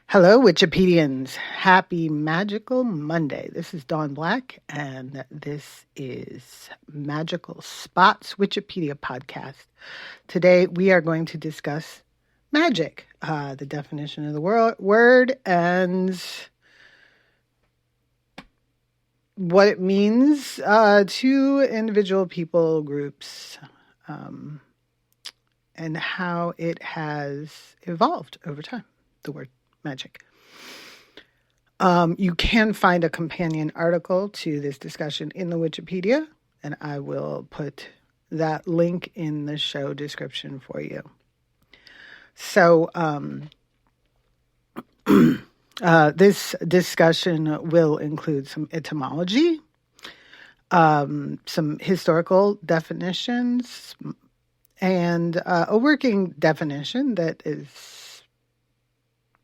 Hello, Wikipedians. Happy Magical Monday. This is Dawn Black, and this is Magical Spots Wikipedia podcast. Today, we are going to discuss magic, the definition of the word, and what it means to individual people, groups, and how it has evolved over time, the word magic. You can find a companion article to this discussion in the Wikipedia, and I will put that link in the show description for you. So, this discussion will include some etymology, some historical definitions, and a working definition that is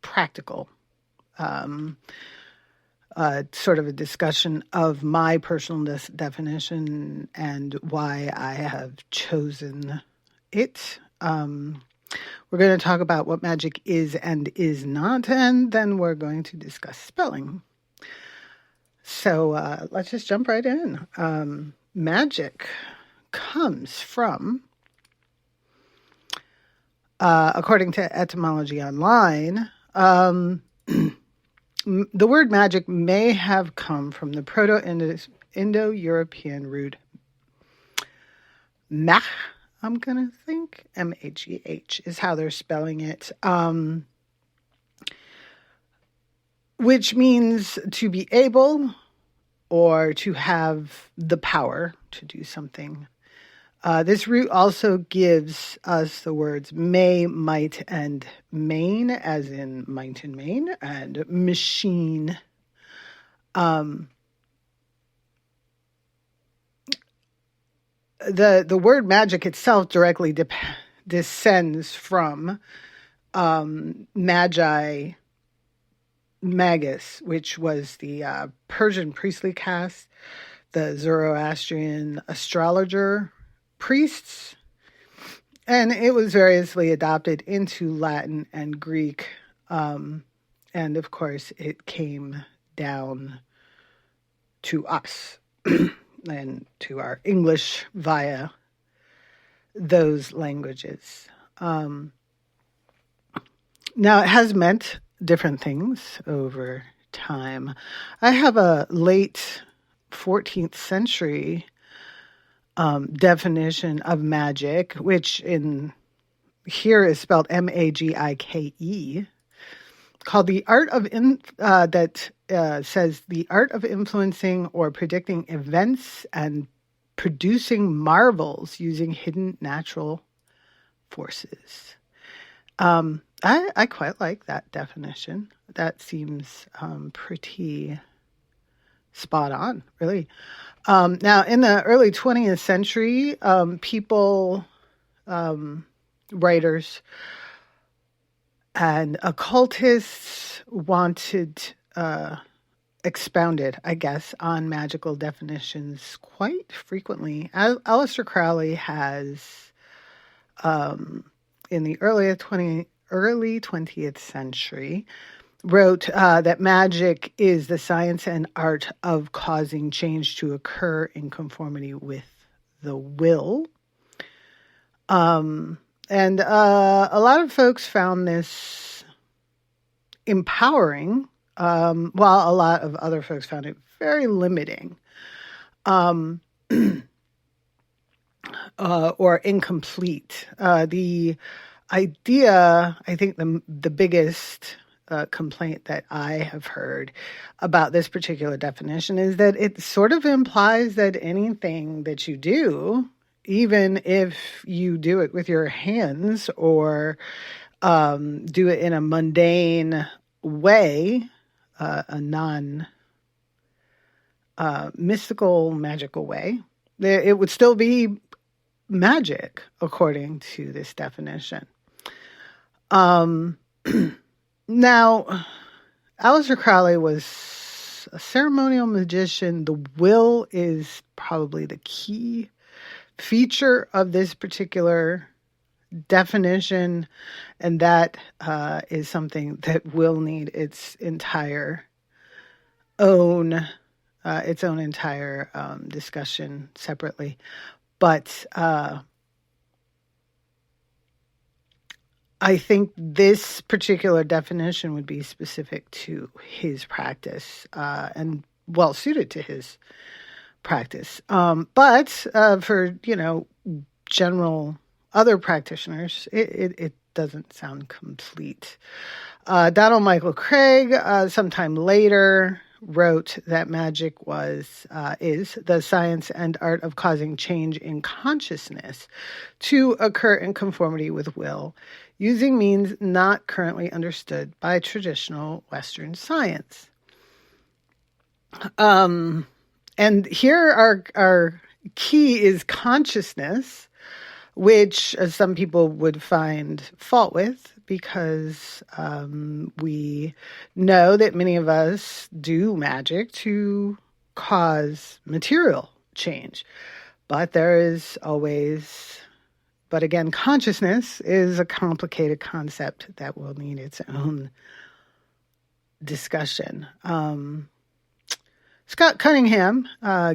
practical. Sort of a discussion of my personal definition and why I have chosen it. We're going to talk about what magic is and is not, and then we're going to discuss spelling. So let's just jump right in. Magic comes from, according to Etymology Online, the word magic may have come from the Proto-Indo-European root mach, I'm going to think. M-A-G-H is how they're spelling it. Which means to be able or to have the power to do something. This root also gives us the words may, might, and main, as in might and main, and machine. The word magic itself directly descends from Magi, Magus, which was the Persian priestly caste, the Zoroastrian astrologer priests, and it was variously adopted into Latin and Greek, and of course it came down to us and to our English via those languages. Now it has meant different things over time. I have a late 14th century definition of magic, which in here is spelled M-A-G-I-K-E, called the art of says the art of influencing or predicting events and producing marvels using hidden natural forces. I quite like that definition. That seems pretty spot on, really. Now, in the early 20th century, people, writers, and occultists wanted expounded, I guess, on magical definitions quite frequently. Aleister Crowley has, in the early 20th century, wrote that magic is the science and art of causing change to occur in conformity with the will. And a lot of folks found this empowering, while a lot of other folks found it very limiting, or incomplete. The idea, I think the biggest complaint that I have heard about this particular definition is that it sort of implies that anything that you do, even if you do it with your hands or do it in a mundane way, a non-mystical, magical way, it would still be magic according to this definition. Now, Aleister Crowley was a ceremonial magician. The will is probably the key feature of this particular definition, and that is something that will need own its own entire discussion separately. But I think this particular definition would be specific to his practice and well suited to his practice. But for, general other practitioners, it doesn't sound complete. Donald Michael Craig, sometime later, wrote that magic is the science and art of causing change in consciousness to occur in conformity with will, using means not currently understood by traditional Western science. And here our key is consciousness, which some people would find fault with, because we know that many of us do magic to cause material change. But again, consciousness is a complicated concept that will need its own discussion. Scott Cunningham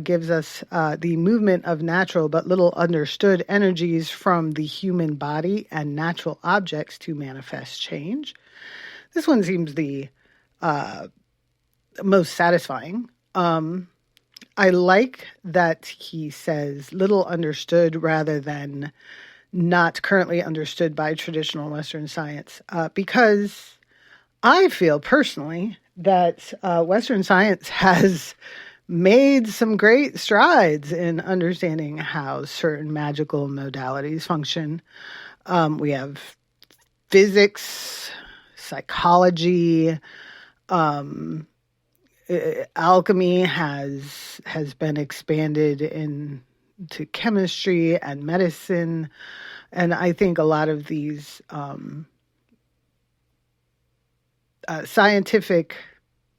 gives us the movement of natural but little understood energies from the human body and natural objects to manifest change. This one seems the most satisfying. I like that he says little understood rather than not currently understood by traditional Western science, because I feel personally that Western science has made some great strides in understanding how certain magical modalities function. We have physics, psychology, alchemy has been expanded into chemistry and medicine, and I think a lot of these scientific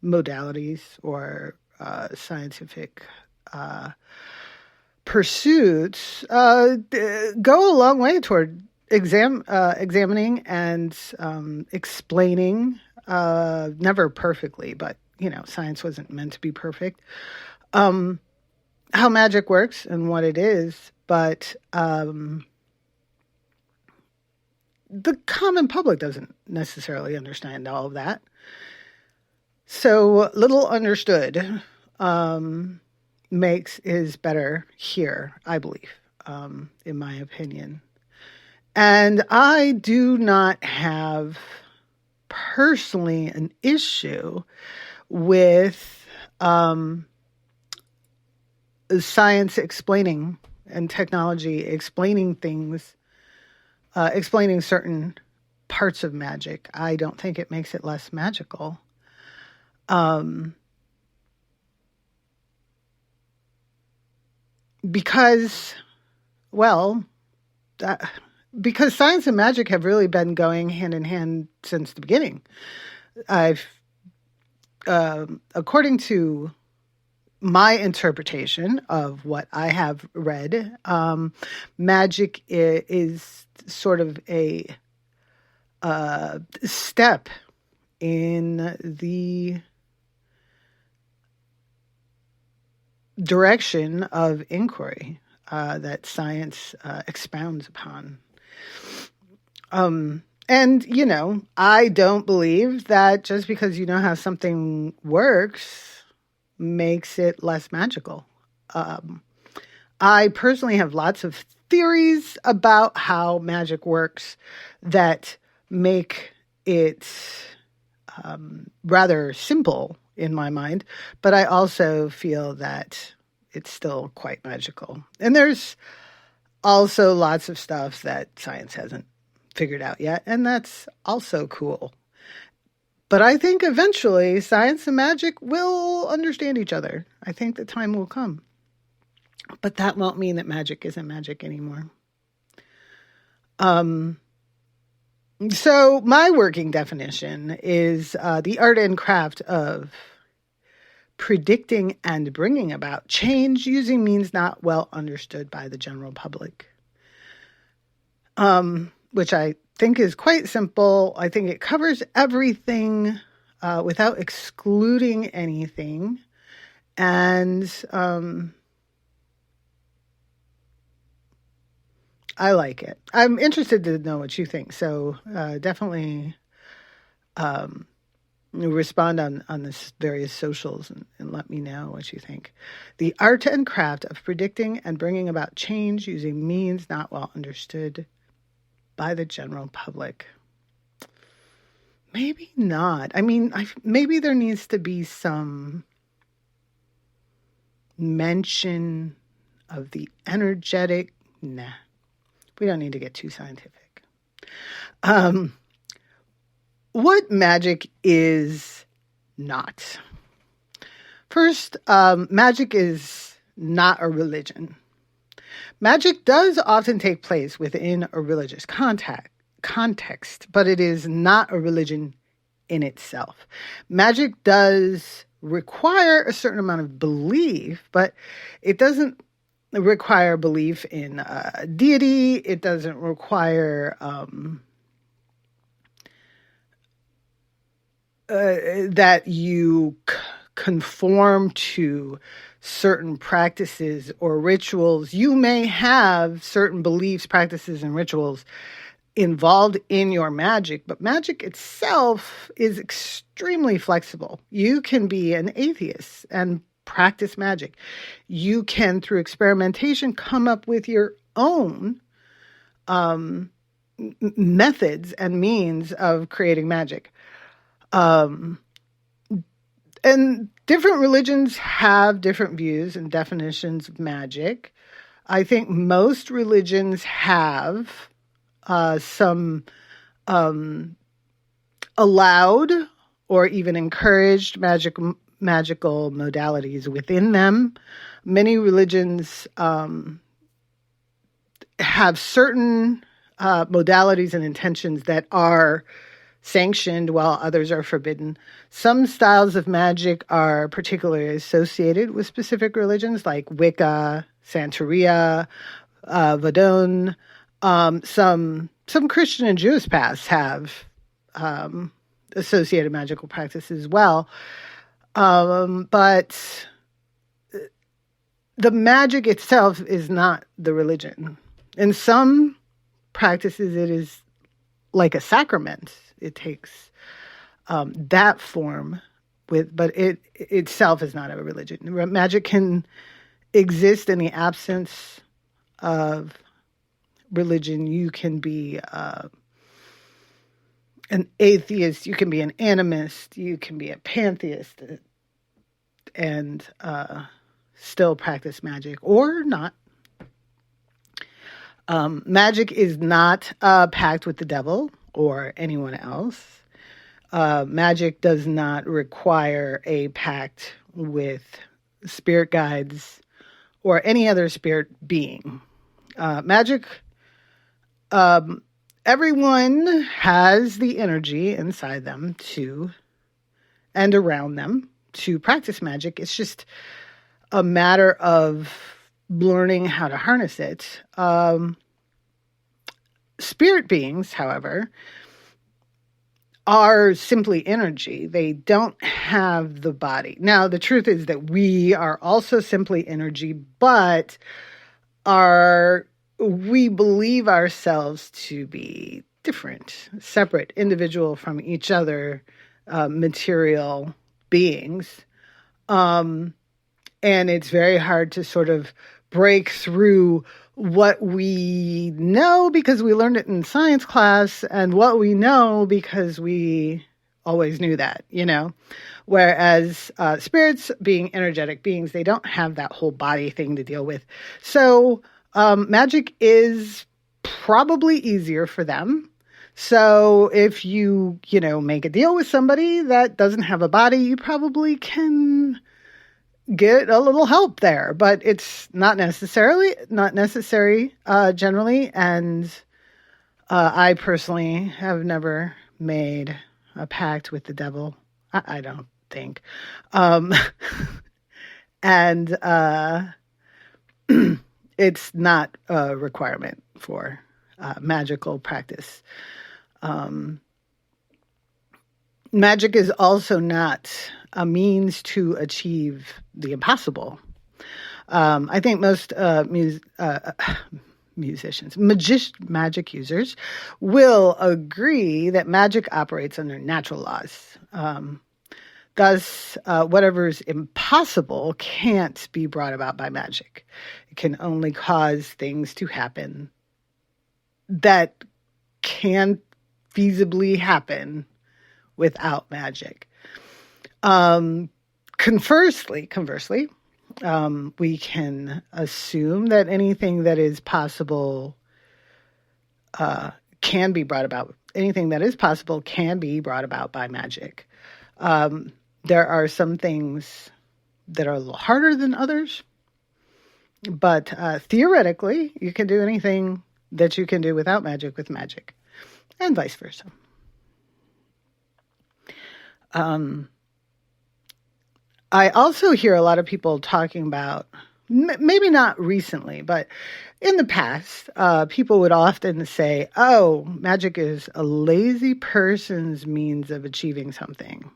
modalities or scientific pursuits go a long way toward examining and explaining, never perfectly, but science wasn't meant to be perfect, how magic works and what it is. But the common public doesn't necessarily understand all of that. So little understood is better here, I believe, in my opinion. And I do not have personally an issue with science explaining and technology explaining things, explaining certain parts of magic. I don't think it makes it less magical. Because science and magic have really been going hand in hand since the beginning. According to my interpretation of what I have read, magic is sort of a step in the direction of inquiry that science expounds upon. And, I don't believe that just because you know how something works makes it less magical. I personally have lots of theories about how magic works that make it rather simple in my mind, but I also feel that it's still quite magical. And there's also lots of stuff that science hasn't figured out yet, and that's also cool. But I think eventually science and magic will understand each other. I think the time will come. But that won't mean that magic isn't magic anymore. So my working definition is the art and craft of predicting and bringing about change using means not well understood by the general public. which I think is quite simple. I think it covers everything without excluding anything. And I like it. I'm interested to know what you think. So definitely respond on this various socials and let me know what you think. The art and craft of predicting and bringing about change using means not well understood by the general public. Maybe not. I mean, maybe there needs to be some mention of the energetic. Nah, we don't need to get too scientific. What magic is not. First, magic is not a religion. Magic does often take place within a religious context, but it is not a religion in itself. Magic does require a certain amount of belief, but it doesn't require belief in deity. It doesn't require that you conform to certain practices or rituals. You may have certain beliefs, practices, and rituals involved in your magic, but magic itself is extremely flexible. You can be an atheist and practice magic. You can, through experimentation, come up with your own methods and means of creating magic. And different religions have different views and definitions of magic. I think most religions have some allowed or even encouraged magical modalities within them. Many religions have certain modalities and intentions that are sanctioned while others are forbidden. Some styles of magic are particularly associated with specific religions like Wicca, Santeria, Vodun. Some Christian and Jewish paths have associated magical practices as well. But the magic itself is not the religion. In some practices, it is like a sacrament. It takes that form, but it itself is not a religion. Magic can exist in the absence of religion. You can be an atheist, you can be an animist, you can be a pantheist, and still practice magic or not. Magic is not a pact with the devil or anyone else. Magic does not require a pact with spirit guides or any other spirit being. Magic, everyone has the energy inside them to and around them to practice magic. It's just a matter of learning how to harness it. Spirit beings, however, are simply energy. They don't have the body. Now, the truth is that we are also simply energy, but we believe ourselves to be different, separate, individual from each other, material beings. And it's very hard to sort of break through what we know because we learned it in science class and what we know because we always knew that, whereas spirits, being energetic beings, they don't have that whole body thing to deal with. So magic is probably easier for them. So if you make a deal with somebody that doesn't have a body, you probably can get a little help there, but it's not necessary generally. And I personally have never made a pact with the devil. I don't think. And it's not a requirement for magical practice. Magic is also not a means to achieve the impossible. I think most musicians, magic users, will agree that magic operates under natural laws. Thus, whatever's impossible can't be brought about by magic. It can only cause things to happen that can feasibly happen without magic. Conversely, we can assume that anything that is possible can be brought about. Anything that is possible can be brought about by magic. There are some things that are a little harder than others, but theoretically, you can do anything that you can do without magic with magic, and vice versa. I also hear a lot of people talking about, maybe not recently, but in the past, people would often say, oh, magic is a lazy person's means of achieving something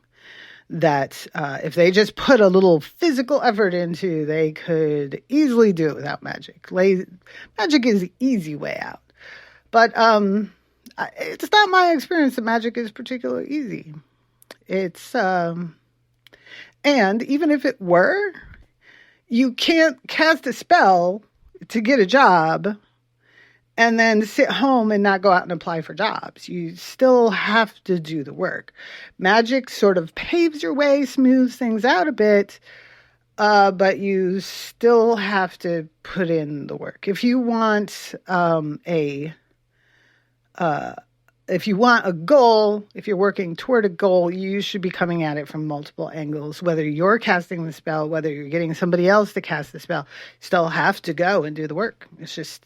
that if they just put a little physical effort into, they could easily do it without magic. Magic is the easy way out. But it's not my experience that magic is particularly easy. It's, and even if it were, you can't cast a spell to get a job and then sit home and not go out and apply for jobs. You still have to do the work. Magic sort of paves your way, smooths things out a bit, but you still have to put in the work. If you want if you want a goal, if you're working toward a goal, you should be coming at it from multiple angles. Whether you're casting the spell, whether you're getting somebody else to cast the spell, you still have to go and do the work. That's just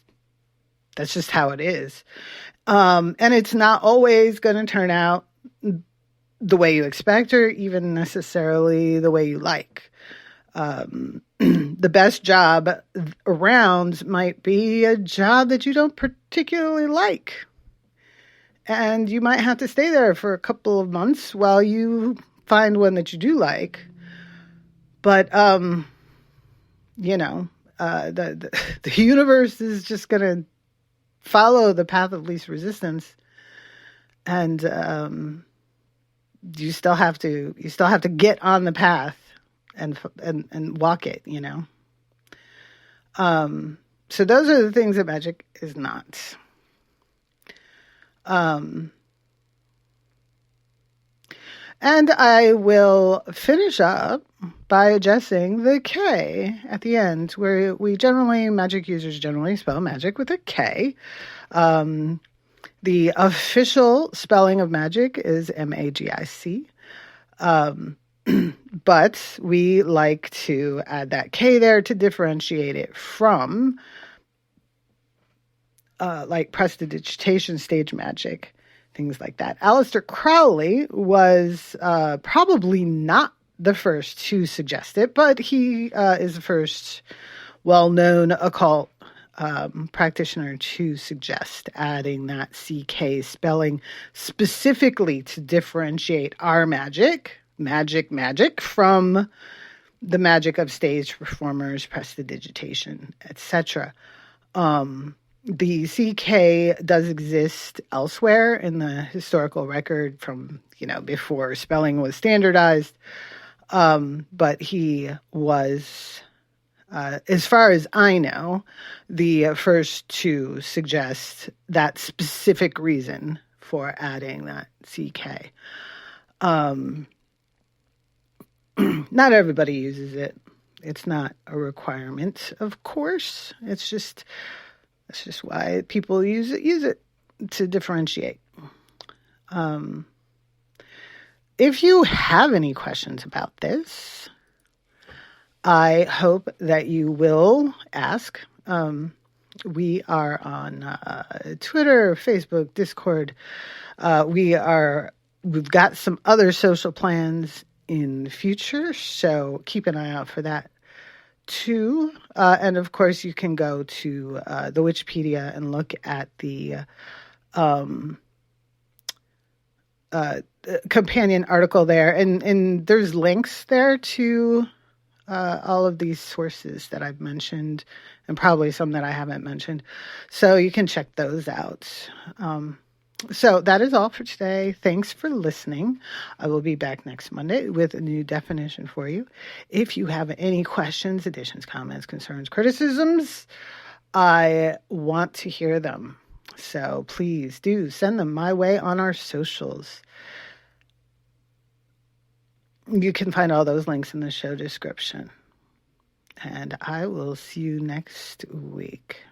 how it is. And it's not always going to turn out the way you expect or even necessarily the way you like. The best job around might be a job that you don't particularly like. And you might have to stay there for a couple of months while you find one that you do like. But, the universe is just going to follow the path of least resistance. And you still have to get on the path and walk it, So those are the things that magic is not. And I will finish up by addressing the K at the end, where magic users generally spell magic with a K. The official spelling of magic is Magic. But we like to add that K there to differentiate it from like prestidigitation, stage magic, things like that. Aleister Crowley was probably not the first to suggest it, but he is the first well-known occult practitioner to suggest adding that CK spelling specifically to differentiate our magic from the magic of stage performers, prestidigitation, etc. The CK does exist elsewhere in the historical record from, before spelling was standardized. But he was, as far as I know, the first to suggest that specific reason for adding that CK. Not everybody uses it. It's not a requirement, of course. That's just why people use it to differentiate. If you have any questions about this, I hope that you will ask. We are on Twitter, Facebook, Discord. We've got some other social plans in the future, so keep an eye out for that too. And of course, you can go to the Wikipedia and look at the um, companion article there. And there's links there to all of these sources that I've mentioned, and probably some that I haven't mentioned. So you can check those out. So that is all for today. Thanks for listening. I will be back next Monday with a new definition for you. If you have any questions, additions, comments, concerns, criticisms, I want to hear them. So please do send them my way on our socials. You can find all those links in the show description. And I will see you next week.